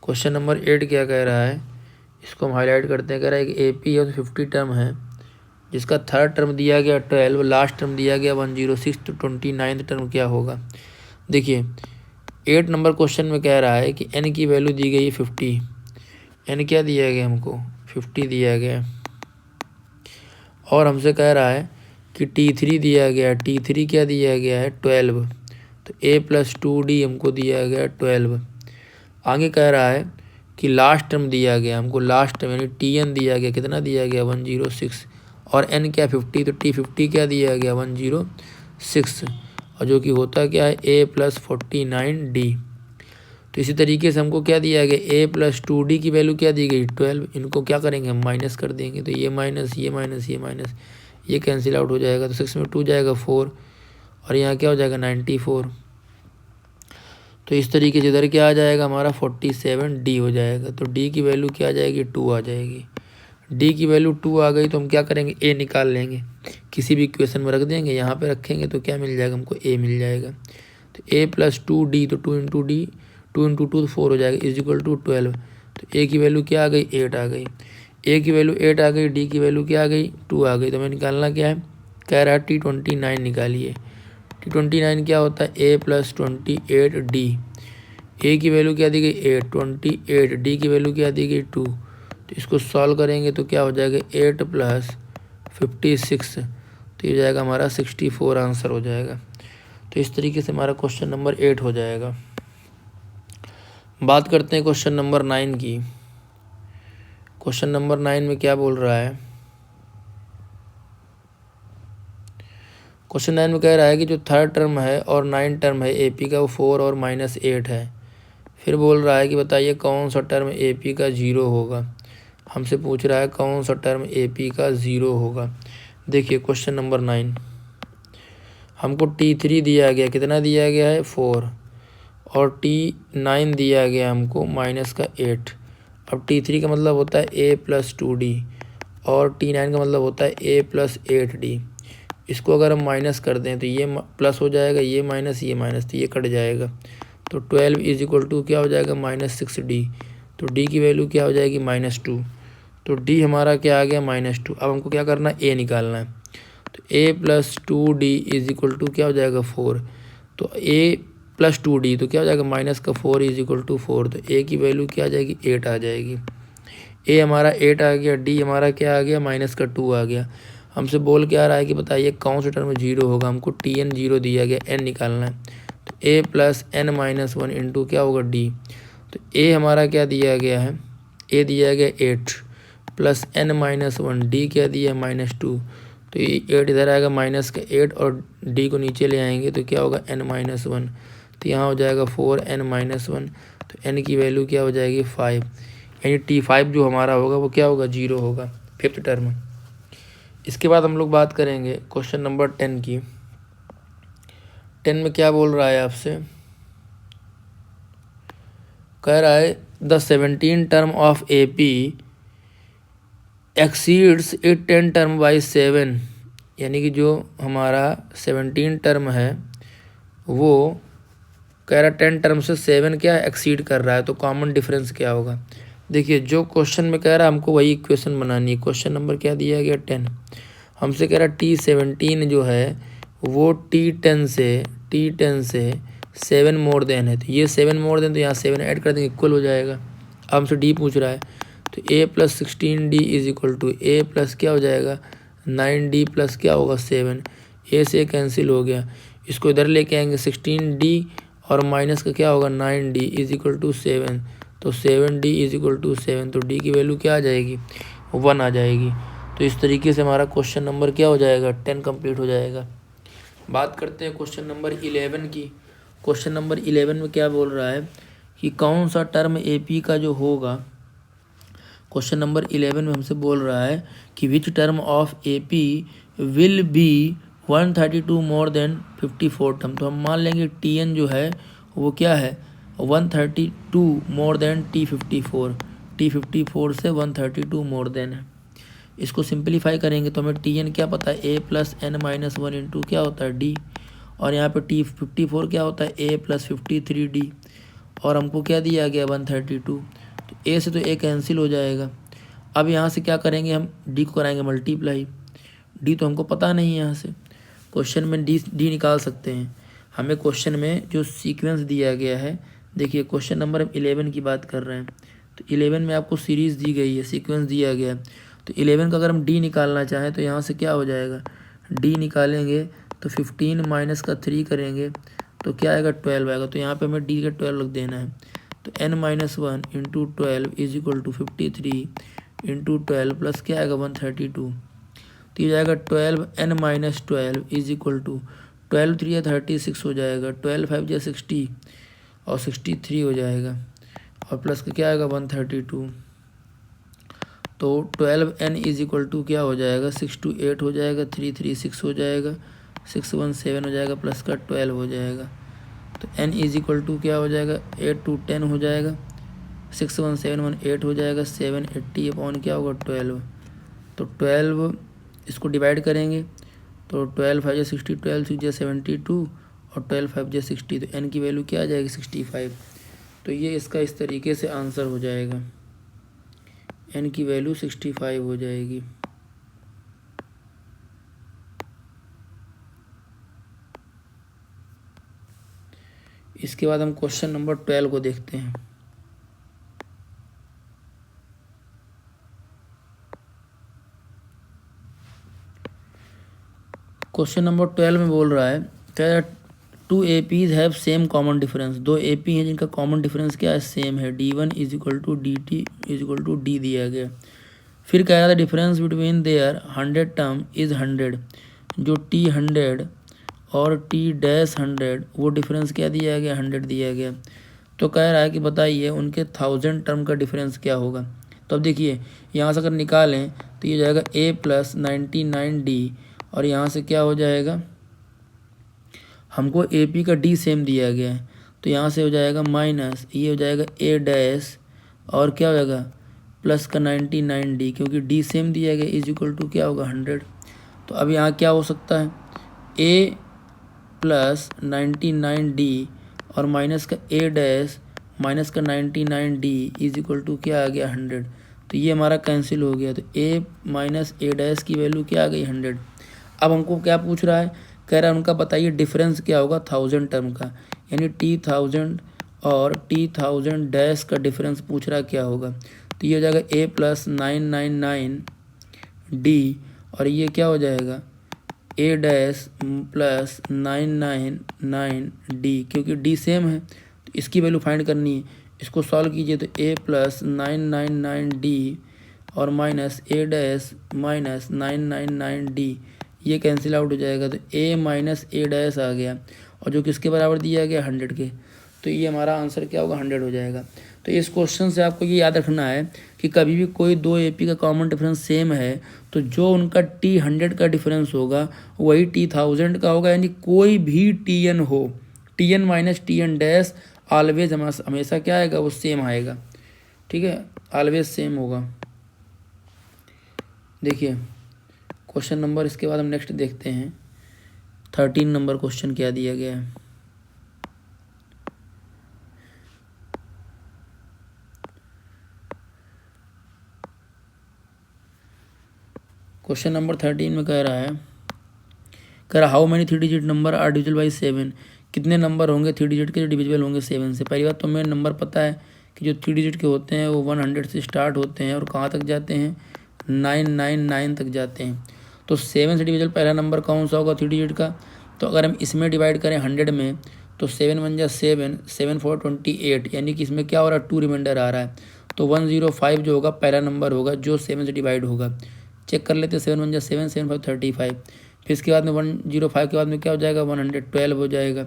क्वेश्चन नंबर 8 क्या कह रहा है, इसको हम हाईलाइट करते हैं। कह रहा है कि AP है तो 50 टर्म है, जिसका थर्ड टर्म दिया गया 12, लास्ट टर्म दिया गया 106, तो 29th टर्म क्या होगा। देखिए 8 नंबर क्वेश्चन में कह रहा है कि n की वैल्यू दी गई 50, n क्या दिया गया हमको 50 दिया गया, और हमसे कह रहा है कि T3 दिया गया, T3 क्या दिया गया है 12, तो A प्लस 2D हमको दिया गया 12। आगे कह रहा है कि लास्ट टर्म दिया गया हमको, लास्ट टर्म यानी TN दिया गया, कितना दिया गया 106, और n क्या 50, तो T50 क्या दिया गया 106, और जो कि होता क्या है A प्लस 49D। तो इसी तरीके से हमको क्या दिया गया A प्लस 2D की वैल्यू क्या दी गई 12। इनको क्या करेंगे हम माइनस कर देंगे, तो ये माइनस ये माइनस ये माइनस ये कैंसिल आउट हो जाएगा, तो 6 में 2 जाएगा 4, और यहाँ क्या हो जाएगा 94। तो इस तरीके से इधर क्या आ जाएगा हमारा 47D हो जाएगा। तो D की वैल्यू क्या आ जाएगी 2 आ जाएगी। D की वैल्यू 2 आ गई तो हम क्या करेंगे A निकाल लेंगे, किसी भी इक्वेशन में रख देंगे, यहाँ पे रखेंगे तो क्या मिल जाएगा हमको A मिल जाएगा। तो A प्लस 2D, तो 2 इंटू D, 2 इंटू 2 4 हो जाएगा इज इक्वल टू 12। तो A की वैल्यू क्या आ गई 8 आ गई, A की वैल्यू 8 आ गई, D की वैल्यू क्या आ गई 2 आ गई। तो हमें निकालना क्या है कह रहा है T29 निकालिए। T29 क्या होता है, A + 28D। ए की वैल्यू क्या दी गई 8, 28, डी की वैल्यू क्या दी गई 2। तो इसको सॉल्व करेंगे तो क्या हो जाएगा 8 + 56, तो ये जाएगा हमारा 64 आंसर हो जाएगा। तो इस तरीके से हमारा क्वेश्चन नंबर 8 हो जाएगा। बात करते हैं क्वेश्चन नंबर 9 की। क्वेश्चन नंबर 9 में क्या बोल रहा है, क्वेश्चन 9 में कह रहा है कि जो थर्ड टर्म है और 9 टर्म है AP का वो 4 और -8 है। फिर बोल रहा है कि बताइए कौन सा टर्म AP का 0 होगा। हमसे पूछ रहा है कौन सा टर्म AP का 0 होगा। देखिए क्वेश्चन नंबर 9, हमको T3 दिया गया, कितना दिया गया है 4, और T9 दिया गया हमको -8। अब T3 का मतलब होता है A + 2D और T9 का मतलब होता है A + 8D। इसको अगर हम माइनस कर दें तो ये प्लस हो जाएगा, ये माइनस, ये माइनस, तो ये कट जाएगा। तो 12 = क्या हो जाएगा -6D। तो D की वैल्यू क्या हो जाएगी -2। तो D हमारा क्या आ गया -2। अब हमको क्या करना है, A निकालना है। तो A + 2D = क्या हो जाएगा 4। तो A + 2D तो क्या हो जाएगा -4 = 4। तो A की वैल्यू क्या आ जाएगी 8 आ जाएगी। A हमारा 8 आ गया, D हमारा क्या आ गया -2 आ गया। हमसे बोल क्या रहा है कि बताइए कौन सा टर्म 0 होगा। हमको Tn 0 दिया गया, n निकालना है। तो A + n-1 इंटू क्या होगा D। तो A हमारा क्या दिया गया है, A दिया गया 8 + n-1, D क्या दिया -2। तो ये 8 इधर आएगा -8 और D को नीचे ले आएंगे तो क्या होगा n-1। तो यहाँ हो जाएगा 4n-1। तो n की वैल्यू क्या हो जाएगी 5, यानी T5 जो हमारा होगा वो क्या होगा 0 होगा, फिफ्थ टर्म। इसके बाद हम लोग बात करेंगे क्वेश्चन नंबर 10 की। 10 में क्या बोल रहा है आपसे, कह रहा है the 17 term of AP exceeds it 10 term by 7। यानी कि जो हमारा 17 टर्म है वो कह रहा है 10 टर्म से 7 क्या एक्सीड कर रहा है। तो कॉमन डिफरेंस क्या होगा। देखिए जो क्वेश्चन में कह रहा है हमको वही इक्वेशन बनानी है। क्वेश्चन नंबर क्या दिया गया 10, हमसे कह रहा T17 जो है वो T10 से 7 मोर देन है। तो ये 7 मोर देन, तो यहाँ 7 ऐड कर देंगे, इक्वल हो जाएगा। अब हमसे D पूछ रहा है तो A + 16D = A प्लस क्या हो जाएगा 9D प्लस क्या होगा 7। A से कैंसिल हो गया, इसको इधर लेके आएंगे 16D और माइनस का क्या होगा 9D = 7। तो 7D = 7। तो D की वैल्यू क्या आ जाएगी 1 आ जाएगी। तो इस तरीके से हमारा क्वेश्चन नंबर क्या हो जाएगा 10 कंप्लीट हो जाएगा। बात करते हैं क्वेश्चन नंबर 11 की। क्वेश्चन नंबर 11 में क्या बोल रहा है कि कौन सा टर्म AP का जो होगा। क्वेश्चन नंबर 11 में हमसे बोल रहा है कि which term of AP will be 132 more than 54 term. तो हम मान लेंगे Tn जो है वो क्या है 132 मोर देन T54। T54 से 132 मोर देन है। इसको सिंप्लीफाई करेंगे तो हमें Tn क्या पता है A + n-1 इंटू क्या होता है D, और यहाँ पे T54 क्या होता है A + 53D, और हमको क्या दिया गया 132। तो A से तो A कैंसिल हो जाएगा। अब यहाँ से क्या करेंगे हम D को कराएंगे मल्टीप्लाई। D तो हमको पता नहीं है, यहाँ से क्वेश्चन में D निकाल सकते हैं। हमें क्वेश्चन में जो सीक्वेंस दिया गया है, देखिए क्वेश्चन नंबर 11 की बात कर रहे हैं। तो 11 में आपको सीरीज़ दी गई है, सीक्वेंस दिया गया है। तो 11 का अगर हम D निकालना चाहें तो यहाँ से क्या हो जाएगा, D निकालेंगे तो 15 माइनस का 3 करेंगे तो क्या आएगा 12 आएगा। तो यहाँ पे हमें D का 12 रख देना है। तो n-1 इंटू 12 = 53 इंटू 12 प्लस क्या आएगा 132। तो ये जाएगा 12 n-12 = 12 3 36 हो जाएगा, 12 5 60 और 63 हो जाएगा, और प्लस का क्या आएगा 132। तो 12n = क्या हो जाएगा 6 2 8 हो जाएगा, 3 3 6 हो जाएगा, 6 1 7 हो जाएगा, प्लस का 12 हो जाएगा। तो n = क्या हो जाएगा 8 2 10 हो जाएगा, 6 1 7 1 8 हो जाएगा, 7 80 अपॉन क्या होगा 12। तो 12 इसको डिवाइड करेंगे तो 12 5 60, 12 6 72 और 12 5 60। तो n की वैल्यू क्या आ जाएगी 65। तो ये इसका इस तरीके से आंसर हो जाएगा, n की वैल्यू 65 हो जाएगी। इसके बाद हम क्वेश्चन नंबर 12 को देखते हैं। क्वेश्चन नंबर 12 में बोल रहा है क्या, two A Ps have same common difference, दो ए पी हैं जिनका कॉमन डिफरेंस क्या है, सेम है, D1 is equal to DT is equal to D दिया गया। फिर कह रहा था difference between their 100 term is 100, जो T 100 और T डैश 100 वो डिफरेंस क्या दिया गया, 100 दिया गया। तो कह रहा है कि बताइए उनके 1000 टर्म का डिफरेंस क्या होगा। तो अब देखिए यहाँ से अगर निकालें तो ये जाएगा A प्लस 99D, और यहाँ से क्या हो जाएगा, हमको ए पी का डी सेम दिया गया है, तो यहाँ से हो जाएगा माइनस, ये हो जाएगा ए डैश और क्या हो जाएगा प्लस का 99D, क्योंकि डी सेम दिया गया, इज इक्वल टू क्या होगा 100। तो अब यहाँ क्या हो सकता है, ए प्लस 99D और माइनस का ए डैश माइनस का 99D इज इक्वल टू क्या आ गया 100। तो ये हमारा कैंसिल हो गया, तो ए माइनस ए डैश की वैल्यू क्या आ गई 100। अब हमको क्या पूछ रहा है, कह रहा है उनका बताइए डिफरेंस क्या होगा 1000 टर्म का, यानी T1000 और T1000 डैश का डिफरेंस पूछ रहा क्या होगा। तो ये हो जाएगा A प्लस 999D और ये क्या हो जाएगा A डैश प्लस 999D, क्योंकि D सेम है तो इसकी वैल्यू फाइंड करनी है। इसको सॉल्व कीजिए तो A प्लस 999D और minus A dash minus 999D, ये कैंसिल आउट हो जाएगा, तो A माइनस ए डैश आ गया, और जो किसके बराबर दिया गया 100 के, तो ये हमारा आंसर क्या होगा 100 हो जाएगा। तो इस क्वेश्चन से आपको ये याद रखना है कि कभी भी कोई दो ए पी का कॉमन डिफरेंस सेम है तो जो उनका T100 का डिफरेंस होगा वही T1000 का होगा, यानी कोई भी TN हो, TN minus TN dash always हमेशा क्या आएगा, वो सेम आएगा। ठीक है, ऑलवेज सेम होगा। देखिए क्वेश्चन नंबर, इसके बाद हम नेक्स्ट देखते हैं 13 नंबर क्वेश्चन क्या दिया गया है। क्वेश्चन नंबर 13 में कह रहा how many 3 digit number are divisible by 7, कितने नंबर होंगे 3 डिजिट के जो डिविजिबल होंगे 7 से। पहली बात तो मेरे नंबर पता है कि जो 3 डिजिट के होते हैं वो 100 से स्टार्ट होते हैं और कहाँ तक जाते हैं 999 तक जाते हैं। तो 7 से डिविजिबल पहला नंबर कौन सा होगा 3 डिजिट का, तो अगर हम इसमें डिवाइड करें 100 में तो 7 1 जा 7, 7 4 28, यानी कि इसमें क्या हो रहा है 2 रिमाइंडर आ रहा है, तो 105 जो होगा पहला नंबर होगा जो 7 से डिवाइड होगा। चेक कर लेते हैं 7 1 जा 7, 7 5 35, फिर इसके बाद में 105 के बाद में क्या हो जाएगा 112 हो जाएगा।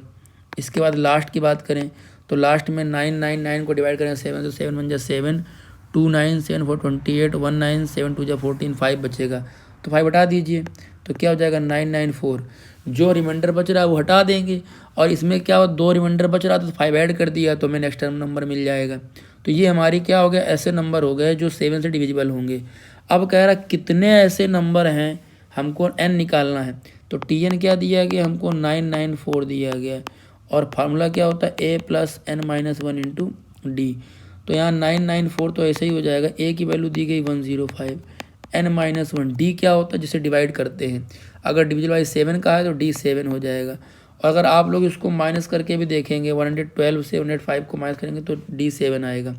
इसके बाद लास्ट की बात करें तो लास्ट में 999 को डिवाइड करें 7 तो 7 1 जा 7, 2 9 7 4 28, 1 9 7 2 जा 14, 5 बचेगा, तो 5 हटा दीजिए तो क्या हो जाएगा 994। जो रिमाइंडर बच रहा है वो हटा देंगे, और इसमें क्या हो 2 रिमाइंडर बच रहा था तो 5 ऐड कर दिया तो हमें नेक्स्ट टर्म नंबर मिल जाएगा। तो ये हमारी क्या हो गया, ऐसे नंबर हो गए जो 7 से डिविजिबल होंगे। अब कह रहा कितने ऐसे नंबर हैं, हमको n निकालना है, तो Tn क्या दिया गया हमको 994 दिया गया, और फार्मूला क्या होता है a plus n minus 1 into d. तो यहाँ 994 तो ऐसे ही हो जाएगा, a की वैल्यू दी गई 105, n माइनस 1, डी क्या होता है जिसे डिवाइड करते हैं, अगर डिविजिबल बाई 7 का है तो d 7 हो जाएगा। और अगर आप लोग इसको माइनस करके भी देखेंगे 112 से 105 को माइनस करेंगे तो d 7 आएगा।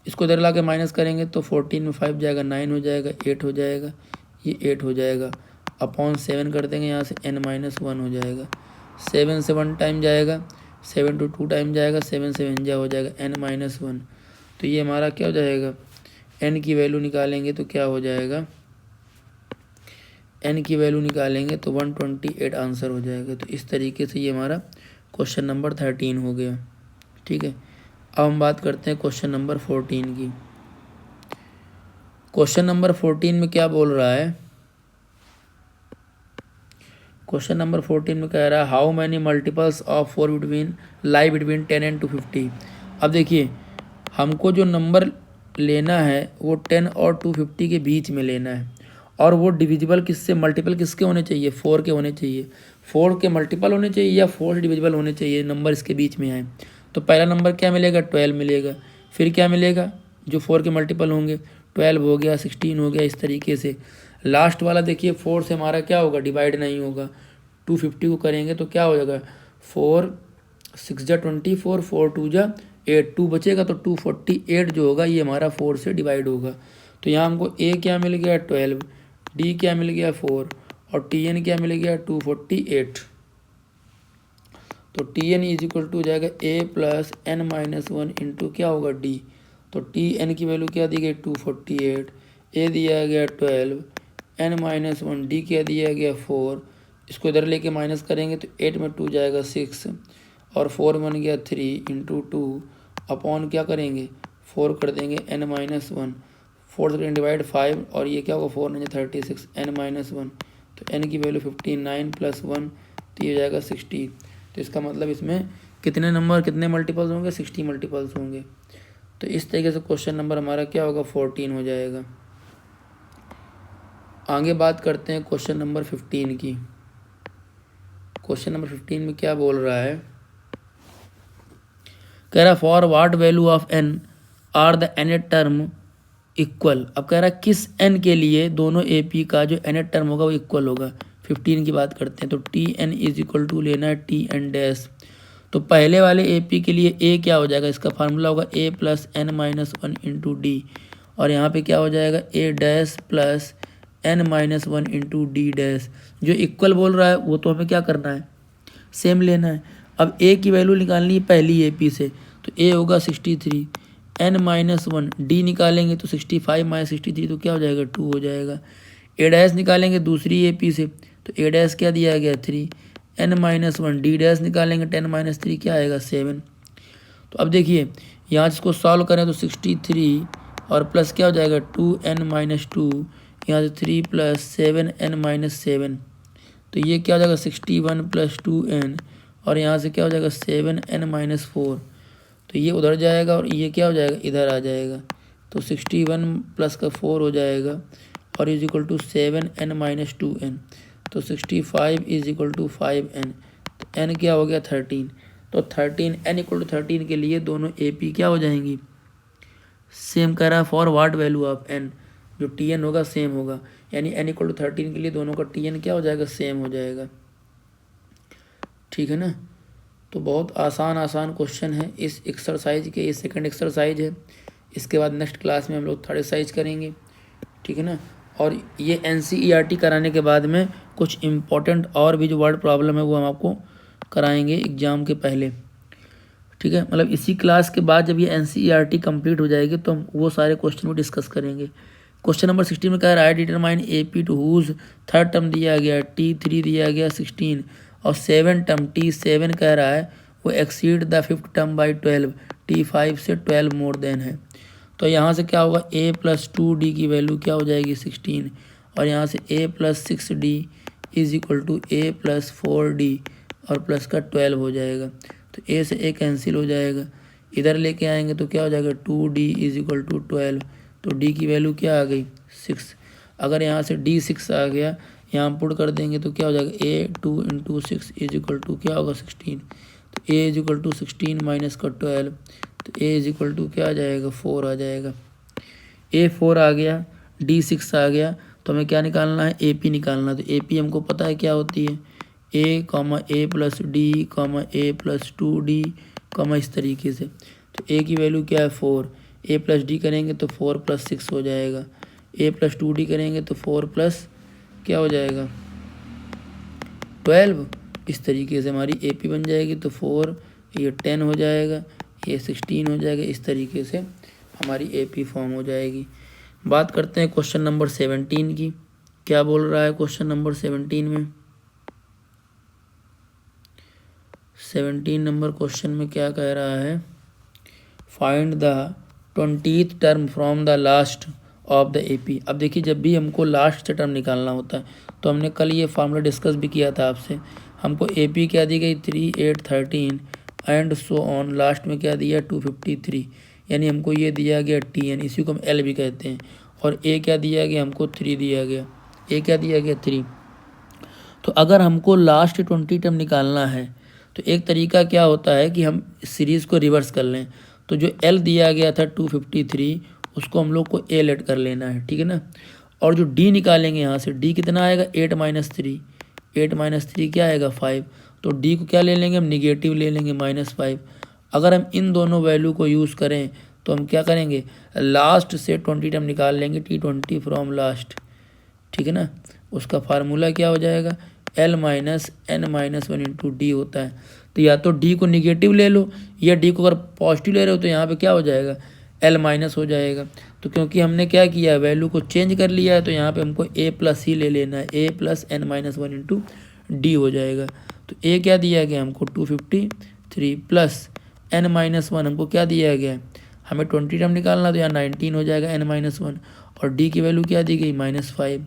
इसको इधर ला के माइनस करेंगे तो 14 में 5 जाएगा 9 हो जाएगा, 8 हो जाएगा, ये 8 हो जाएगा, अपॉन 7 कर देंगे यहाँ से n माइनस 1 हो जाएगा, 7 से 1 टाइम जाएगा, 7 to 2 टाइम जाएगा, 7 से 1 जा हो जाएगा n माइनस 1। तो ये हमारा क्या हो जाएगा, n की वैल्यू निकालेंगे तो क्या हो जाएगा, n की वैल्यू निकालेंगे तो 128 आंसर हो जाएगा। तो इस तरीके से ये हमारा क्वेश्चन नंबर 13 हो गया। ठीक है, अब हम बात करते हैं क्वेश्चन नंबर 14 की। क्वेश्चन नंबर 14 में क्या बोल रहा है, क्वेश्चन नंबर 14 में कह रहा है how many multiples of 4 lie between 10 and 250। अब देखिए हमको जो नंबर लेना है वो 10 और 250 के बीच में लेना है, और वो डिविजिबल किससे, मल्टीपल किसके होने चाहिए 4 के होने चाहिए, 4 के मल्टीपल होने चाहिए या 4 से डिविजिबल होने चाहिए, नंबर इसके बीच में आए। तो पहला नंबर क्या मिलेगा 12 मिलेगा, फिर क्या मिलेगा जो 4 के मल्टीपल होंगे 12 हो गया, 16 हो गया, इस तरीके से। लास्ट वाला देखिए 4 से हमारा क्या होगा डिवाइड नहीं होगा, 250 को करेंगे तो क्या हो जाएगा 4 6 जा 24, 4 2 जा 8, 2 बचेगा तो 248 जो होगा ये हमारा 4 से डिवाइड होगा। तो यहाँ हमको ए क्या मिल गया 12, डी क्या मिल गया 4 और टी एन क्या मिल गया 248। तो t n is equal to हो जाएगा a plus n minus one into क्या होगा डी। तो टी एन की वैल्यू क्या दी गई 248, ए दिया गया 12, एन माइनस वन, डी क्या दिया गया 4। इसको इधर लेके माइनस करेंगे तो 8 में 2 जाएगा 6 और 4 बन गया 3 इंटू 2 अपॉन क्या करेंगे 4 कर देंगे एन माइनस वन, 4 से डिवाइड 5 और ये क्या होगा 4 9 36 एन माइनस वन। तो एन की वैल्यू 59 प्लस 1 तो ये हो जाएगा 60। तो इसका मतलब इसमें कितने नंबर कितने मल्टीपल्स होंगे 60 मल्टीपल्स होंगे। तो इस तरीके से क्वेश्चन नंबर हमारा क्या होगा 14 हो जाएगा। आगे बात करते हैं क्वेश्चन नंबर 15 की। क्वेश्चन नंबर 15 में क्या बोल रहा है, कह रहा for what value of n are the nth term equal. अब कह रहा है किस एन के लिए दोनों ए पी का जो एनेट टर्म होगा वो इक्वल होगा। 15 की बात करते हैं तो t n is equal to लेना है टी एन डैश। तो पहले वाले ए पी के लिए ए क्या हो जाएगा, इसका फार्मूला होगा a plus n minus one into d और यहाँ पे क्या हो जाएगा a dash plus n minus one into d dash. जो इक्वल बोल रहा है वो तो हमें क्या करना है सेम लेना है। अब ए की वैल्यू निकालनी है पहली ए पी से तो ए होगा 63, एन माइनस वन, डी निकालेंगे तो 65 माइनस 63 तो क्या हो जाएगा 2 हो जाएगा। ए डैश निकालेंगे दूसरी ए पी से तो ए डैश क्या दिया गया 3, n minus one, d dash निकालेंगे 10 माइनस 3 क्या आएगा 7। तो अब देखिए यहाँ इसको सॉल्व करें तो 63 और प्लस क्या हो जाएगा 2n माइनस 2, यहाँ से 3 प्लस 7n माइनस 7 तो ये क्या हो जाएगा 61 प्लस 2n और यहाँ से क्या हो जाएगा 7n माइनस 4 तो ये उधर जाएगा और ये क्या हो जाएगा इधर आ जाएगा। तो 61 प्लस का 4 हो जाएगा और is equal to 7n minus 2n तो 65 इज इक्वल टू 5n। तो n क्या हो गया 13। तो 13 n इक्वल टू 13 के लिए दोनों ए पी क्या हो जाएंगी सेम। कह रहा है for what value of n, जो टी एन होगा सेम होगा, यानी n इक्वल टू 13 के लिए दोनों का टी एन क्या हो जाएगा सेम हो जाएगा। ठीक है ना। तो बहुत आसान क्वेश्चन है इस एक्सरसाइज के। ये सेकंड एक्सरसाइज है, इसके बाद नेक्स्ट क्लास में हम लोग थर्ड एक्सरसाइज करेंगे। ठीक है ना। और ये NCERT कराने के बाद में कुछ इम्पोर्टेंट और भी जो वर्ड प्रॉब्लम है वो हम आपको कराएंगे एग्ज़ाम के पहले। ठीक है, मतलब इसी क्लास के बाद जब ये NCERT कंप्लीट हो जाएगी तो हम वो सारे क्वेश्चन भी डिस्कस करेंगे। क्वेश्चन नंबर 16 में कह रहा है determine AP to whose third term दिया गया T3 दिया गया 16 और 7 टर्म T7 कह रहा है वो exceed the fifth term by 12, T5 से 12 मोर देन है। तो यहाँ से क्या होगा a प्लस 2d की वैल्यू क्या हो जाएगी 16 और यहाँ से a plus 6d is equal to a plus 4d और प्लस का 12 हो जाएगा। तो a से a कैंसिल हो जाएगा, इधर लेके आएंगे तो क्या हो जाएगा 2d इज इक्वल टू 12। तो d की वैल्यू क्या आ गई 6। अगर यहाँ से d 6 आ गया, यहाँ हम पुट कर देंगे तो क्या हो जाएगा a 2 into 6 is equal to क्या होगा 16। तो a is equal to 16 minus का 12 तो a इज इक्वल टू क्या आ जाएगा 4 आ जाएगा। a 4 आ गया, d 6 आ गया, तो हमें क्या निकालना है AP निकालना है। तो AP हमको पता है क्या होती है a plus D a plus 2d इस तरीके से। तो a की वैल्यू क्या है 4, a प्लस डी करेंगे तो 4 प्लस 6 हो जाएगा, a प्लस 2d करेंगे तो 4 प्लस क्या हो जाएगा 12। इस तरीके से हमारी AP बन जाएगी। तो 4 ये 10 हो जाएगा, ये 16 हो जाएगा, इस तरीके से हमारी AP फॉर्म हो जाएगी। बात करते हैं क्वेश्चन नंबर 17 की। क्या बोल रहा है क्वेश्चन नंबर 17 में, 17 नंबर क्वेश्चन में क्या कह रहा है find the 20th term from the last of the AP। अब देखिए जब भी हमको लास्ट से टर्म निकालना होता है तो हमने कल ये फार्मूला डिस्कस भी किया था आपसे। हमको AP क्या दी गई 3 8 13 एंड सो ऑन, लास्ट में क्या दिया 253, यानी हमको ये दिया गया TN, इसी को हम L भी कहते हैं। और A क्या दिया गया हमको 3 दिया गया, A क्या दिया गया 3। तो अगर हमको लास्ट 20 टर्म निकालना है तो एक तरीका क्या होता है कि हम सीरीज़ को रिवर्स कर लें। तो जो L दिया गया था 253 उसको हम लोग को A लेट कर लेना है, ठीक है ना। और जो D निकालेंगे यहाँ से D कितना आएगा 8 माइनस 3 क्या आएगा 5। तो डी को क्या ले लेंगे हम, निगेटिव ले लेंगे -5। अगर हम इन दोनों वैल्यू को यूज़ करें तो हम क्या करेंगे, लास्ट से 20 टर्म निकाल लेंगे, T20 फ्रॉम लास्ट, ठीक है ना। उसका फार्मूला क्या हो जाएगा, L minus N minus 1 into D होता है। तो या तो डी को निगेटिव ले लो, या डी को अगर पॉजिटिव ले रहे हो तो यहाँ पे क्या हो जाएगा, L माइनस हो जाएगा। तो क्योंकि हमने क्या किया है, वैल्यू को चेंज कर लिया है, तो यहाँ पे हमको A प्लस ही ले लेना है, A plus N minus 1 into D हो जाएगा। तो A क्या दिया गया हमको 253 प्लस N माइनस 1 हमको क्या दिया गया है, हमें 20 टर्म निकालना, तो यहाँ 19 हो जाएगा N माइनस 1, और डी की वैल्यू क्या दी गई -5।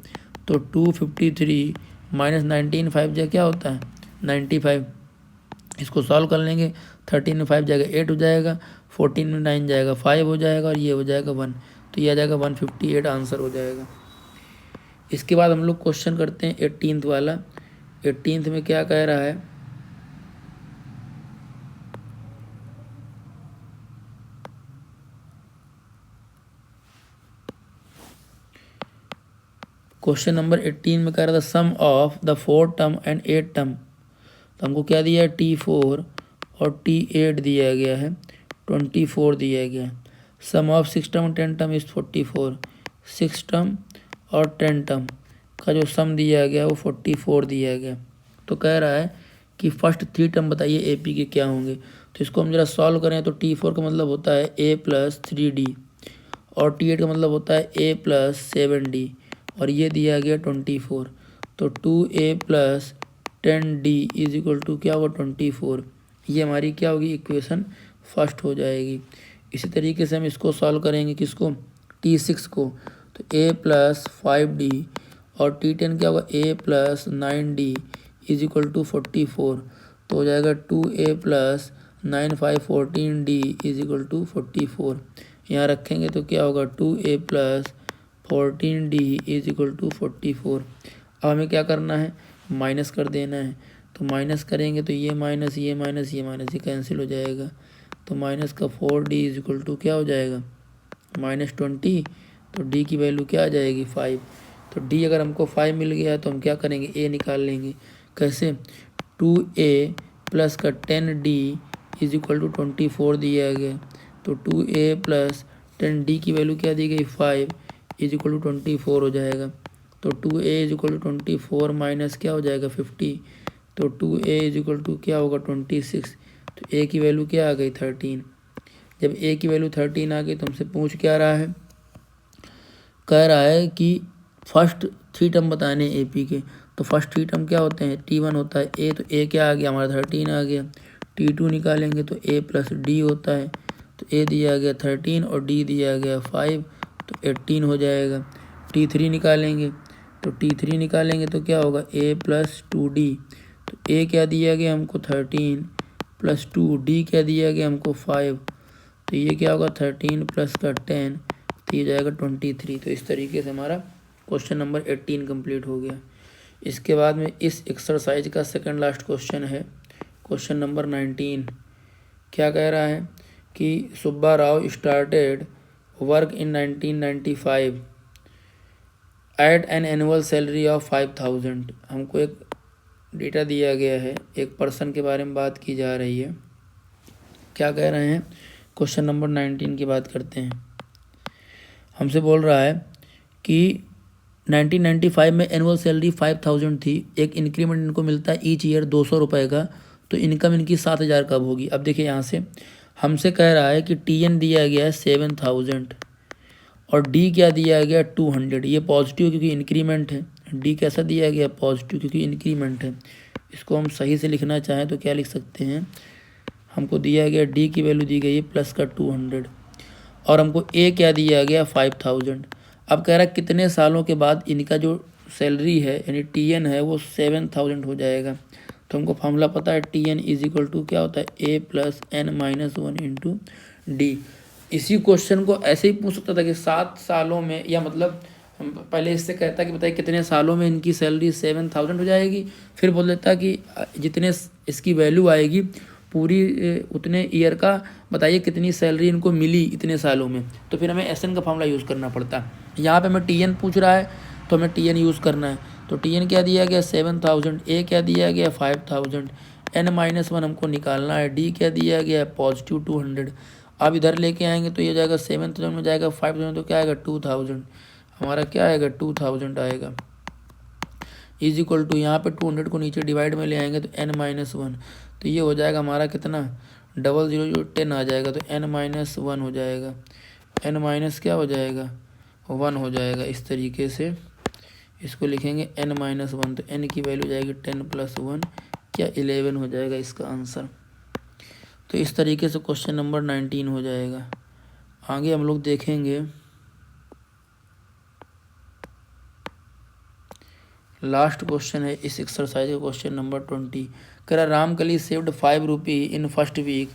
तो 253 माइनस 19, 5 जगह क्या होता है 95। इसको सॉल्व कर लेंगे, 13 में 5 जाएगा 8 हो जाएगा, 14 में 9 जाएगा 5 हो जाएगा, और ये हो जाएगा 1, तो ये आ जाएगा 158 आंसर हो जाएगा। इसके बाद हम लोग क्वेश्चन करते हैं 18th वाला। 18th में क्या कह रहा है, क्वेश्चन नंबर 18 में कह रहा था sum of the 4 term and 8 term. तो हमको क्या दिया है, T4 और T8 दिया गया है, 24 दिया गया है। Sum of 6 term 10 term is 44। 6 term और 10 टर्म का जो सम दिया गया वो 44 दिया गया। तो कह रहा है कि फर्स्ट 3 टर्म बताइए ए पी के क्या होंगे। तो इसको हम जरा सॉल्व करें तो T4 का मतलब होता है A प्लस 3D, और T8 का मतलब होता है A प्लस 7D, और ये दिया गया 24। तो 2A plus 10D is equal to क्या होगा 24। ये हमारी क्या होगी, इक्वेशन फर्स्ट हो जाएगी। इसी तरीके से हम इसको सॉल्व करेंगे, किसको, T6 को। तो A प्लस 5D और T10 क्या होगा, A plus 9D is equal to 44। तो हो जाएगा 2A plus 9 5 14D is equal to 44। यहाँ रखेंगे तो क्या होगा 2A plus 14D is equal to 44। अब हमें क्या करना है, माइनस कर देना है। तो माइनस करेंगे तो ये माइनस ये माइनस ये माइनस ये कैंसिल हो जाएगा। तो माइनस का 4D इज इक्वल टू क्या हो जाएगा, -20। तो D की वैल्यू क्या आ जाएगी 5। तो D अगर हमको 5 मिल गया है तो हम क्या करेंगे, A निकाल लेंगे। कैसे, 2A प्लस का 10D इज इक्वल टू 24 दिया गया। तो 2A प्लस 10D की वैल्यू क्या दी गई 5 इज इक्वल टू 24 हो जाएगा। तो 2A is equal to 24 minus क्या हो जाएगा 50। तो 2A इज इक्वल टू क्या होगा 26। तो A की वैल्यू क्या आ गई 13। जब A की वैल्यू 13 आ गई तो हमसे पूछ क्या रहा है, कह रहा है कि फर्स्ट 3 टर्म बताने ए पी के। तो फर्स्ट 3 टर्म क्या होते हैं, T1 होता है A, तो A क्या आ गया हमारा 13 आ गया। T2 निकालेंगे तो A प्लस D होता है। तो A दिया गया 13 और D दिया गया 5, तो 18 हो जाएगा। T3 निकालेंगे तो क्या होगा A प्लस 2D। तो A क्या दिया गया हमको 13 प्लस 2D क्या दिया गया हमको 5। तो ये क्या होगा 13 प्लस का 10, तो ये जाएगा 23। तो इस तरीके से हमारा क्वेश्चन नंबर 18 कंप्लीट हो गया। इसके बाद में इस एक्सरसाइज का सेकंड लास्ट क्वेश्चन है, क्वेश्चन नंबर 19। क्या कह रहा है कि Subba Rao started work in 1995 at an annual salary of 5000। हमको एक डेटा दिया गया है, एक पर्सन के बारे में बात की जा रही है। क्या कह रहे हैं, क्वेश्चन नंबर 19 की बात करते हैं। हमसे बोल रहा है कि 1995 में एनुअल सैलरी 5000 थी, एक इंक्रीमेंट इनको मिलता है ईच ईयर 200 रुपये का, तो इनकम इनकी 7000 कब होगी। अब देखिए यहाँ से हमसे कह रहा है कि TN दिया गया है 7000 और D क्या दिया गया 200। ये पॉजिटिव क्योंकि इंक्रीमेंट है, D कैसा दिया गया पॉजिटिव क्योंकि इंक्रीमेंट है। इसको हम सही से लिखना चाहें तो क्या लिख सकते हैं, हमको दिया गया D की वैल्यू दी गई है प्लस का 200 और हमको A क्या दिया गया 5000। अब कह रहा है कितने सालों के बाद इनका जो सैलरी है यानी TN है वो 7000 हो जाएगा। तो हमको फार्मूला पता है TN इज इक्वल टू क्या होता है A plus N minus 1 into D। इसी क्वेश्चन को ऐसे ही पूछ सकता था कि 7 सालों में, या मतलब हम पहले इससे कहता कि बताइए कितने सालों में इनकी सैलरी 7000 हो जाएगी, फिर बोल देता कि जितने इसकी वैल्यू आएगी पूरी उतने ईयर का बताइए कितनी सैलरी इनको मिली इतने सालों में। तो फिर हमें SN का फॉर्मूला यूज़ करना पड़ता। यहाँ पे हमें TN पूछ रहा है तो हमें TN यूज़ करना है। तो टी एन क्या दिया गया 7000, ए क्या दिया गया 5000, n-1 हमको निकालना है, डी क्या दिया गया पॉजिटिव 200। अब इधर लेके आएंगे तो ये जाएगा 7000 में जाएगा 5000 तो क्या आएगा 2000, हमारा क्या आएगा 2000 आएगा। इज इक्वल टू यहाँ पे 200 को नीचे डिवाइड में ले आएंगे तो n-1, तो ये हो जाएगा हमारा कितना 0010 आ जाएगा, तो n-1 हो जाएगा, n- क्या हो जाएगा 1 हो जाएगा। इस तरीके से इसको लिखेंगे n-1, तो n की वैल्यू जाएगी 10 + 1 क्या 11 हो जाएगा इसका आंसर। तो इस तरीके से क्वेश्चन नंबर 19 हो जाएगा। आगे हम लोग देखेंगे लास्ट क्वेश्चन है इस एक्सरसाइज का, क्वेश्चन नंबर 20। कह रहा Ramkali saved 5 rupee in first week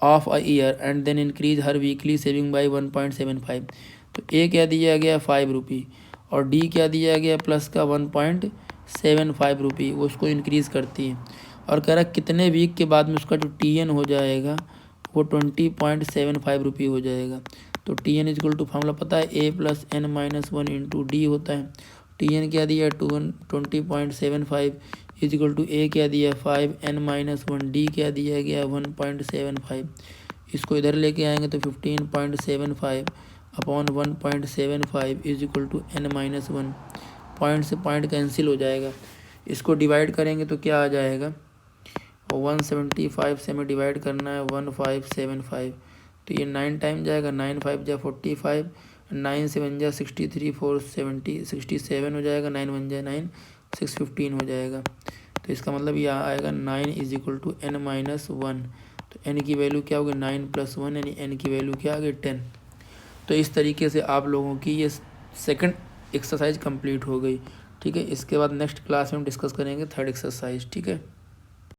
of a year and then increase her weekly saving by 1.75। तो ए क्या दिया गया 5 रुपी और डी क्या दिया गया प्लस का 1.75 रुपी, वो उसको इंक्रीज़ करती है। और कह रहा कितने वीक के बाद में उसका जो टी एन हो जाएगा वो 20.75 रुपी हो जाएगा। तो t n is equal to formula पता है a plus n-1 into D होता है। टी एन क्या दिया 20.75 इजक्वल टू ए क्या दिया 5, n-1 डी क्या दिया गया 1.75। इसको इधर लेके आएंगे तो 15.75 upon 1.75 is equal to n-1। Point से पॉइंट कैंसिल हो जाएगा। इसको डिवाइड करेंगे तो क्या आ जाएगा 175 से हमें डिवाइड करना है 1575, तो ये 9 टाइम जाएगा, 9 5 जा 45, 9 7 जा 63, 4 70 67 हो जाएगा, 9 1 जा 9 6 15 हो जाएगा। तो इसका मतलब ये आएगा 9 इज इक्वल टू n-1। तो n की वैल्यू क्या होगी 9 + 1 यानी n की वैल्यू क्या आ गई 10। तो इस तरीके से आप लोगों की ये सेकंड एक्सरसाइज कंप्लीट हो गई। ठीक है, इसके बाद नेक्स्ट क्लास में हम डिस्कस करेंगे थर्ड एक्सरसाइज। ठीक है।